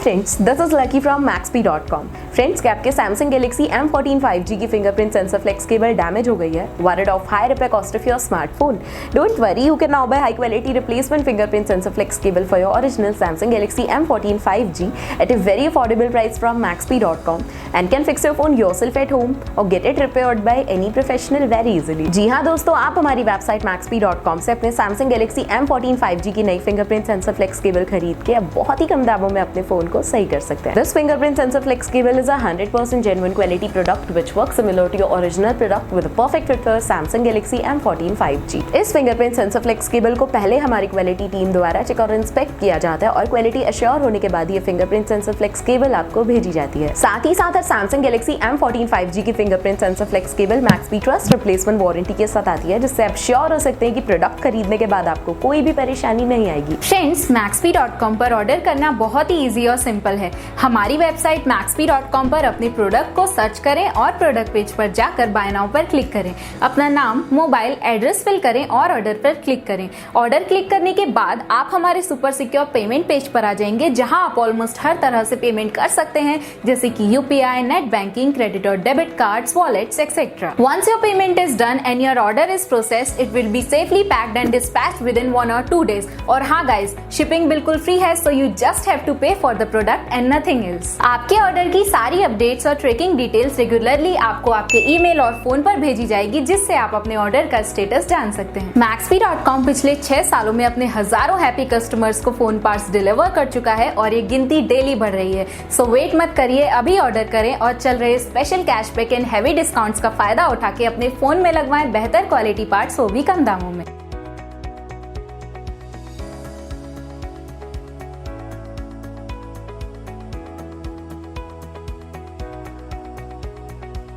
Friends, this is Lucky from maxp.com। Friends, क्या आपके Samsung Galaxy M14 5G की fingerprint sensor flex cable damage हो गई है? Worried of high repair cost of your smartphone? Don't worry, you can now buy high quality replacement fingerprint sensor flex cable for your original Samsung Galaxy M14 5G at a very affordable price from maxp.com and can fix your phone yourself at home or get it repaired by any professional very easily। जी हाँ दोस्तों, आप हमारी website maxp.com से अपने Samsung Galaxy M14 5G की नई fingerprint sensor flex cable खरीद के अब बहुत ही कम दामों में अपने फोन को सही कर सकते हैं। This fingerprint sensor flex cable is a 100% genuine quality product which works similar to your original product with a perfect fit for Samsung Galaxy M14 5G। इस फिंगरप्रिंट सेंसर फ्लेक्स केबल को पहले हमारी quality team द्वारा check और inspect किया जाता है और क्वालिटी अश्योर होने के बाद ये फिंगरप्रिंट सेंसर फ्लेक्स केबल आपको भेजी जाती है। साथ ही साथ Samsung Galaxy M14 5G की fingerprint sensor flex cable Maxp trust replacement warranty के साथ आती है, जिससे आप श्योर हो सकते हैं कि प्रोडक्ट खरीदने के बाद आपको कोई भी परेशानी नहीं आएगी। फ्रेंड्स, maxp.com पर ऑर्डर करना बहुत ही इजी और सिंपल है। हमारी वेबसाइट maxp.com पर अपने प्रोडक्ट को सर्च करें और प्रोडक्ट पेज पर जाकर बाय नाउ पर क्लिक करें। अपना नाम, मोबाइल, एड्रेस फिल करें और ऑर्डर पर क्लिक करें। ऑर्डर क्लिक करने के बाद आप हमारे सुपर सिक्योर पेमेंट पेज पर आ जाएंगे, जहां आप ऑलमोस्ट हर तरह से पेमेंट कर सकते हैं, जैसे कि UPI, नेट बैंकिंग, क्रेडिट और debit cards, wallets etcetera. Once your payment is done and your order is processed, it will be safely packed and dispatched within 1 or 2 days। और हाँ गाइस, शिपिंग बिल्कुल free है, so you just have to pay for the product and nothing else। आपके order की सारी updates और tracking details regularly आपको आपके ईमेल और फोन पर भेजी जाएगी, जिससे आप अपने ऑर्डर का स्टेटस जान सकते हैं। maxp.com पिछले 6 सालों में अपने हजारों हैप्पी कस्टमर्स को फोन पार्ट्स डिलीवर कर चुका है और ये गिनती डेली बढ़ रही है। सो वेट मत करिए, अभी ऑर्डर करें और चल रहे special cashback and heavy discounts का फायदा उठा के अपने फोन में लगवाएं बेहतर क्वालिटी पार्ट्स, वो भी कम दामों में।